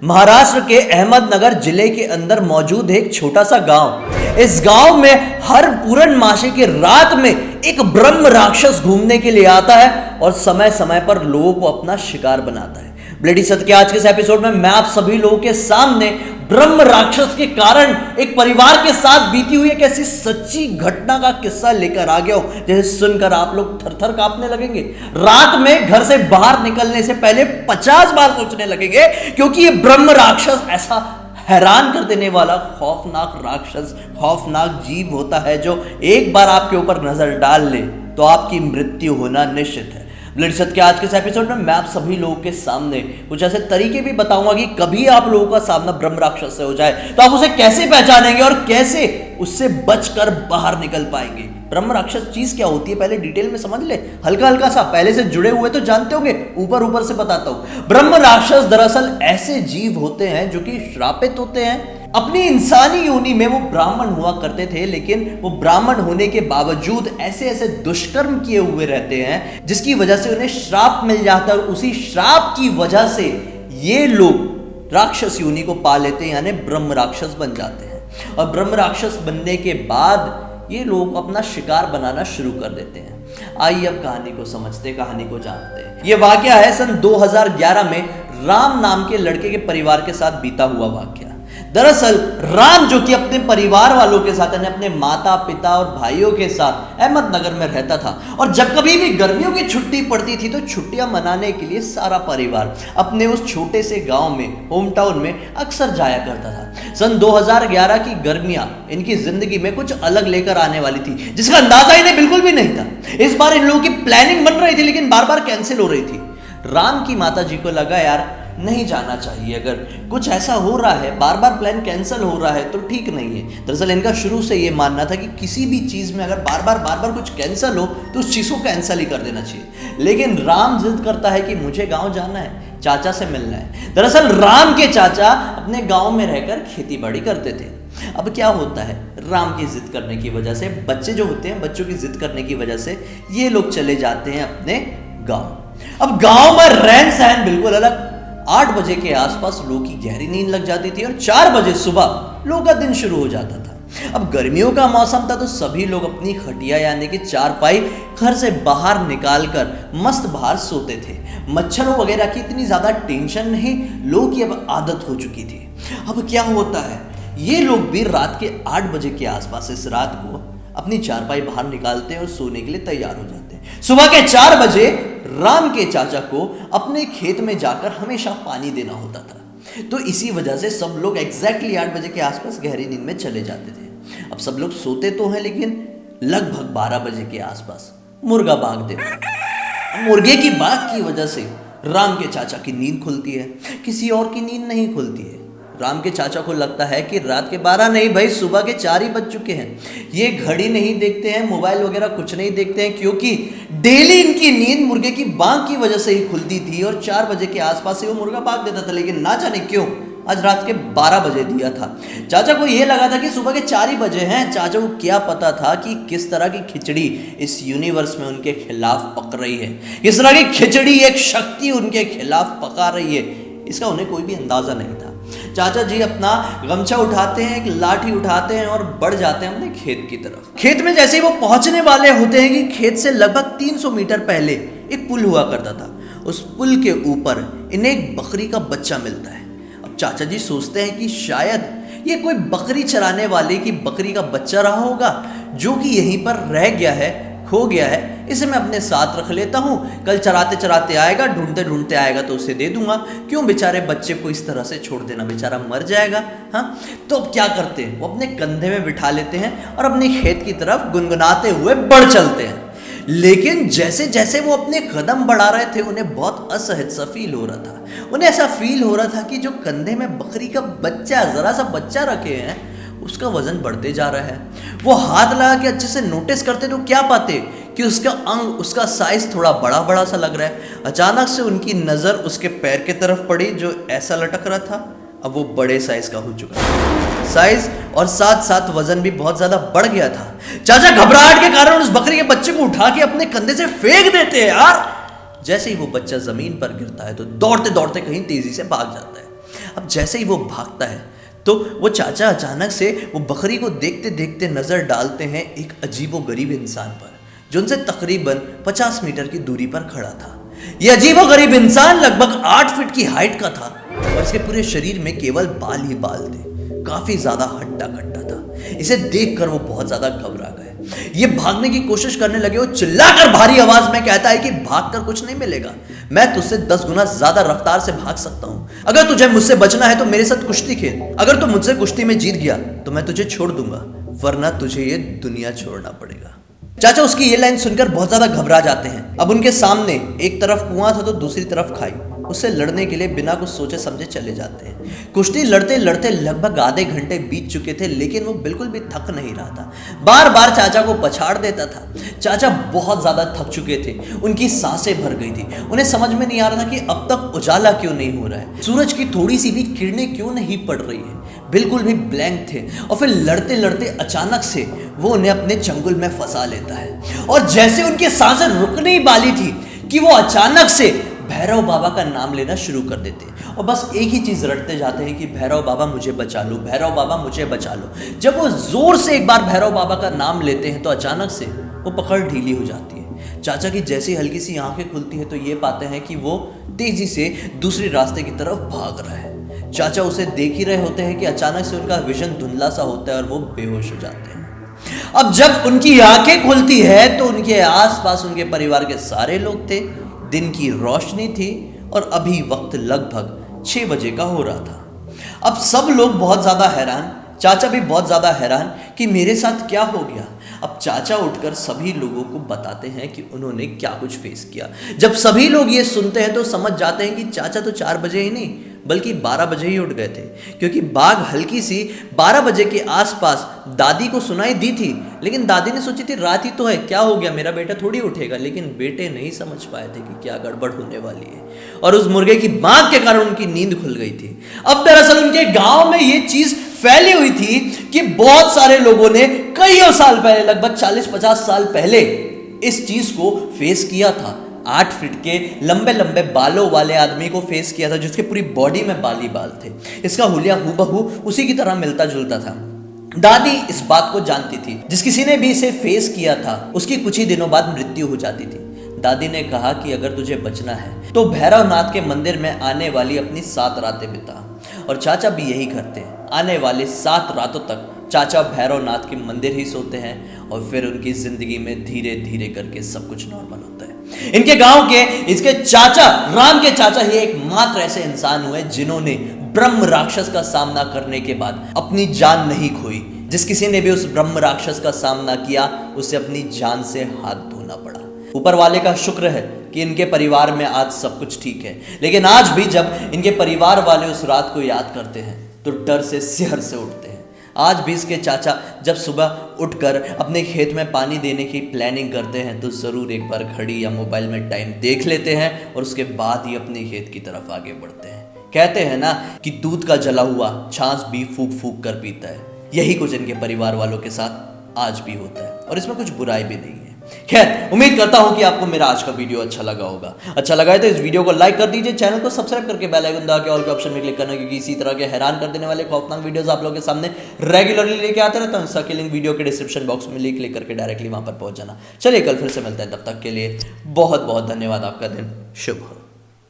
महाराष्ट्र के अहमदनगर जिले के अंदर मौजूद है एक छोटा सा गांव। इस गांव में हर पूर्णमासी की रात में एक ब्रह्म राक्षस घूमने के लिए आता है और समय समय पर लोगों को अपना शिकार बनाता है। ब्लेडी सत्य के आज के इस एपिसोड में मैं आप सभी लोगों के सामने ब्रह्म राक्षस के कारण एक परिवार के साथ बीती हुई एक ऐसी सच्ची घटना का किस्सा लेकर आ गया हूं जिसे सुनकर आप लोग थर-थर कांपने लगेंगे। रात में घर से बाहर निकलने से पहले 50 बार सोचने लगेंगे, क्योंकि ये ब्रह्म राक्षस ऐसा हैरान कर देने वाला खौफनाक राक्षस, खौफनाक जीव होता है जो एक बार आपके ऊपर नजर डाल ले तो आपकी मृत्यु होना निश्चित है। ब्लेडी सत्य के आज के इस एपिसोड में मैं आप सभी लोगों के सामने कुछ ऐसे तरीके भी बताऊंगा कि कभी आप लोगों का सामना ब्रह्म राक्षस से हो जाए तो आप उसे कैसे पहचानेंगे और कैसे उससे बचकर बाहर निकल पाएंगे। ब्रह्म राक्षस चीज क्या होती है पहले डिटेल में समझ ले, हल्का हल्का सा, पहले से जुड़े हुए तो जानते होंगे, ऊपर ऊपर से बताता हूं। ब्रह्म राक्षस दरअसल ऐसे जीव होते हैं जो कि श्रापित होते हैं। अपनी इंसानी योनि में वो ब्राह्मण हुआ करते थे, लेकिन वो ब्राह्मण होने के बावजूद ऐसे ऐसे दुष्कर्म किए हुए रहते हैं जिसकी वजह से उन्हें श्राप मिल जाता है और उसी श्राप की वजह से ये लोग राक्षस योनि को पा लेते हैं, यानी ब्रह्म राक्षस बन जाते हैं। और ब्रह्म राक्षस बनने के बाद ये लोग अपना शिकार बनाना शुरू कर देते हैं। आइए अब कहानी को समझते, कहानी को जानते हैं। ये वाकया है सन 2011 में राम नाम के लड़के के परिवार के साथ बीता हुआ वाकया। दरअसल राम, जो कि अपने परिवार वालों के साथ, यानी अपने माता पिता और भाइयों के साथ अहमदनगर में रहता था, और जब कभी भी गर्मियों की छुट्टी पड़ती थी तो छुट्टियां मनाने के लिए सारा परिवार अपने उस छोटे से गांव में, होम टाउन में अक्सर जाया करता था। सन 2011 की गर्मियां इनकी जिंदगी में कुछ अलग लेकर आने वाली थी, जिसका अंदाजा इन्हें बिल्कुल भी नहीं था। इस बार इन लोगों की प्लानिंग बन रही थी लेकिन बार बार कैंसिल हो रही थी। राम की माता जी को लगा, यार नहीं जाना चाहिए, अगर कुछ ऐसा हो रहा है, बार बार प्लान कैंसिल हो रहा है तो ठीक नहीं है। दरअसल इनका शुरू से ये मानना था कि किसी भी चीज़ में अगर बार बार कुछ कैंसिल हो तो उस चीज़ को कैंसिल ही कर देना चाहिए। लेकिन राम जिद करता है कि मुझे गांव जाना है, चाचा से मिलना है। दरअसल राम के चाचा अपने गांव में रहकर खेती बाड़ी करते थे। अब क्या होता है, राम की जिद करने की वजह से, बच्चे जो होते हैं बच्चों की जिद करने की वजह से ये लोग चले जाते हैं अपने गाँव। अब गाँव में रहन सहन बिल्कुल अलग। 8 बजे के आसपास लोगों की गहरी नींद लग जाती थी और 4 बजे सुबह लोगों का दिन शुरू हो जाता था। अब गर्मियों का मौसम था तो सभी लोग अपनी खटिया यानी कि चारपाई घर से बाहर निकालकर मस्त बाहर सोते थे। मच्छरों वगैरह की इतनी ज्यादा टेंशन नहीं, लोगों की अब आदत हो चुकी थी। अब क्या होता है, ये लोग भी रात के 8 बजे के आसपास इस रात को अपनी चारपाई बाहर निकालते हैं और सोने के लिए तैयार हो जाते हैं। सुबह के 4 बजे राम के चाचा को अपने खेत में जाकर हमेशा पानी देना होता था, तो इसी वजह से सब लोग एग्जैक्टली 8 बजे के आसपास गहरी नींद में चले जाते थे। अब सब लोग सोते तो हैं, लेकिन लगभग 12 बजे के आसपास मुर्गा भाग देता है। मुर्गे की बात की वजह से राम के चाचा की नींद खुलती है, किसी और की नींद नहीं खुलती है। राम के चाचा को लगता है कि रात के 12 नहीं भाई, सुबह के 4 ही बज चुके हैं। ये घड़ी नहीं देखते हैं, मोबाइल वगैरह कुछ नहीं देखते हैं, क्योंकि डेली इनकी नींद मुर्गे की बांग की वजह से ही खुलती थी और 4 बजे के आसपास से वो मुर्गा भाग देता था। लेकिन ना जाने क्यों आज रात के 12 बजे दिया था। चाचा को यह लगा था कि सुबह के 4 ही बजे हैं। चाचा को क्या पता था कि किस तरह की खिचड़ी इस यूनिवर्स में उनके खिलाफ पक रही है, किस तरह की खिचड़ी एक शक्ति उनके खिलाफ पका रही है, इसका उन्हें कोई भी अंदाजा नहीं था। चाचा जी अपना गमछा उठाते हैं, एक लाठी उठाते हैं और बढ़ जाते हैं अपने खेत की तरफ। खेत में जैसे ही वो पहुंचने वाले होते हैं कि खेत से लगभग 300 मीटर पहले एक पुल हुआ करता था। उस पुल के ऊपर इन्हें एक बकरी का बच्चा मिलता है। अब चाचा जी सोचते हैं कि शायद ये कोई बकरी चराने वाले की बकरी का बच्चा रहा होगा जो कि यहीं पर रह गया है, खो गया है, इसे मैं अपने साथ रख लेता हूँ, कल चराते चराते आएगा, ढूंढते ढूंढते आएगा तो उसे दे दूंगा। क्यों बेचारे बच्चे को इस तरह से छोड़ देना, बेचारा मर जाएगा। हाँ, तो अब क्या करते हैं, वो अपने कंधे में बिठा लेते हैं और अपने खेत की तरफ गुनगुनाते हुए बढ़ चलते हैं। लेकिन जैसे जैसे वो अपने कदम बढ़ा रहे थे उन्हें बहुत असहज सा फील हो रहा था। उन्हें ऐसा फील हो रहा था कि जो कंधे में बकरी का बच्चा, जरा सा बच्चा रखे हैं, उसका वजन बढ़ते जा रहा है। वो हाथ लगा के अच्छे से नोटिस करते तो क्या पाते कि उसका अंग, उसका साइज थोड़ा बड़ा बड़ा सा लग रहा है। अचानक से उनकी नजर उसके पैर की तरफ पड़ी जो ऐसा लटक रहा था, अब वो बड़े साइज का हो चुका है। साइज और साथ साथ वजन भी बहुत ज्यादा बढ़ गया था। चाचा घबराहट के कारण उस बकरी के बच्चे को उठा के अपने कंधे से फेंक देते हैं। यार जैसे ही वो बच्चा जमीन पर गिरता है तो दौड़ते दौड़ते कहीं तेजी से भाग जाता है। अब जैसे ही वो भागता है तो वो चाचा अचानक से वो बकरी को देखते देखते नजर डालते हैं एक अजीबोगरीब इंसान पर, जो उनसे तकरीबन 50 मीटर की दूरी पर खड़ा था। यह अजीबोगरीब इंसान लगभग 8 फीट की हाइट का था और इसके पूरे शरीर में केवल बाल ही बाल थे। काफी ज्यादा हट्टा कट्टा था। इसे देखकर वो बहुत ज्यादा घबरा गए। ये भागने की कोशिश करने लगे। वो चिल्लाकर भारी आवाज में कहता है कि भागकर कुछ नहीं मिलेगा, मैं तुझसे 10 गुना ज्यादा रफ्तार से भाग सकता हूं। अगर तुझे मुझसे बचना है तो मेरे साथ कुश्ती खेल। अगर तू मुझसे कुश्ती में जीत गया तो मैं तुझे छोड़ दूंगा, वरना तुझे ये दुनिया छोड़ना पड़ेगा। चाचा उसकी ये लाइन सुनकर बहुत ज्यादा घबरा जाते हैं। अब उनके सामने एक तरफ कुआं था तो दूसरी तरफ खाई। उससे लड़ने के लिए बिना कुछ सोचे समझे चले जाते हैं। कुश्ती लड़ते लड़ते लगभग आधे घंटे बीत चुके थे, लेकिन वो बिल्कुल भी थक नहीं रहा था। बार बार चाचा को पछाड़ देता था। चाचा बहुत ज्यादा थक चुके थे, उनकी सांसें भर गई थी। उन्हें समझ में नहीं आ रहा था कि अब तक उजाला क्यों नहीं हो रहा है, सूरज की थोड़ी सी भी किरणें क्यों नहीं पड़ रही है। बिल्कुल भी ब्लैंक थे। और फिर लड़ते लड़ते अचानक से वो उन्हें अपने चंगुल में फंसा लेता है और जैसे उनकी सांसें रुकने ही वाली थी कि वो अचानक से भैरव बाबा का नाम लेना शुरू कर देते हैं और बस एक ही चीज रटते जाते हैं कि भैरव बाबा मुझे बचा लो, भैरव बाबा मुझे बचा लो। जब वो जोर से एक बार भैरव बाबा का नाम लेते हैं तो अचानक से वो पकड़ ढीली हो जाती है। चाचा की जैसी हल्की सी आंखें खुलती है तो ये पाते हैं कि वो तेजी से दूसरे रास्ते की तरफ भाग रहा है। चाचा उसे देख ही रहे होते हैं कि अचानक से उनका विजन धुंधला सा होता है और वो बेहोश हो जाते हैं। अब जब उनकी आंखें खुलती है तो उनके आसपास उनके परिवार के सारे लोग थे। दिन की रोशनी थी और अभी वक्त लगभग 6 बजे का हो रहा था। अब सब लोग बहुत ज्यादा हैरान, चाचा भी बहुत ज्यादा हैरान कि मेरे साथ क्या हो गया। अब चाचा उठकर सभी लोगों को बताते हैं कि उन्होंने क्या कुछ फेस किया। जब सभी लोग ये सुनते हैं तो समझ जाते हैं कि चाचा तो 4 बजे ही नहीं बल्कि 12 बजे ही उठ गए थे, क्योंकि बाघ हल्की सी 12 बजे के आसपास दादी को सुनाई दी थी। लेकिन दादी ने सोची थी रात ही तो है, क्या हो गया, मेरा बेटा थोड़ी उठेगा। लेकिन बेटे नहीं समझ पाए थे कि क्या गड़बड़ होने वाली है और उस मुर्गे की बांग के कारण उनकी नींद खुल गई थी। अब दरअसल उनके गांव में ये चीज फैली हुई थी कि बहुत सारे लोगों ने कईयों साल पहले, लगभग 40-50 साल पहले इस चीज को फेस किया था। 8 फीट के लंबे लंबे बालों वाले आदमी को फेस किया था जिसके पूरी बॉडी में बाल ही बाल थे। इसका हुलिया हूबहू उसी की तरह मिलता जुलता था। दादी इस बात को जानती थी। जिस किसी ने भी इसे फेस किया था उसकी कुछ ही दिनों बाद मृत्यु हो जाती थी। दादी ने कहा कि अगर तुझे बचना है तो भैरवनाथ के मंदिर में आने वाली अपनी 7 रातें बिता। और चाचा भी यही करते हैं। आने वाले 7 रातों तक चाचा भैरवनाथ के मंदिर ही सोते हैं और फिर उनकी जिंदगी में धीरे धीरे करके सब कुछ नॉर्मल होता है। इनके गांव के इसके चाचा, राम के चाचा ही एकमात्र ऐसे इंसान हुए जिन्होंने ब्रह्म राक्षस का सामना करने के बाद अपनी जान नहीं खोई। जिस किसी ने भी उस ब्रह्म राक्षस का सामना किया उसे अपनी जान से हाथ धोना पड़ा। ऊपर वाले का शुक्र है कि इनके परिवार में आज सब कुछ ठीक है। लेकिन आज भी जब इनके परिवार वाले उस रात को याद करते हैं तो डर से सिहर से उठते हैं। आज भी इसके चाचा जब सुबह उठकर अपने खेत में पानी देने की प्लानिंग करते हैं तो ज़रूर एक बार घड़ी या मोबाइल में टाइम देख लेते हैं और उसके बाद ही अपने खेत की तरफ आगे बढ़ते हैं। कहते हैं ना कि दूध का जला हुआ छाछ भी फूक फूक कर पीता है। यही कुछ इनके परिवार वालों के साथ आज भी होता है और इसमें कुछ बुराई भी नहीं है। खैर, उम्मीद करता हूं कि आपको मेरा आज का वीडियो अच्छा लगा होगा। अच्छा लगा है तो इस वीडियो को लाइक कर दीजिए, चैनल को सब्सक्राइब करके बेल आइकन दबा के ऑल के ऑप्शन में क्लिक करना, क्योंकि इसी तरह के हैरान कर देने वाले खौफनाक वीडियोस आप लोगों के सामने रेगुलरली लेके आते रहता हूं। इसका लिंक वीडियो के डिस्क्रिप्शन बॉक्स में लिंक क्लिक करके डायरेक्टली वहां पर पहुंच जाना। चलिए कल फिर से मिलते हैं, तब तक के लिए बहुत बहुत धन्यवाद। आपका दिन शुभ हो।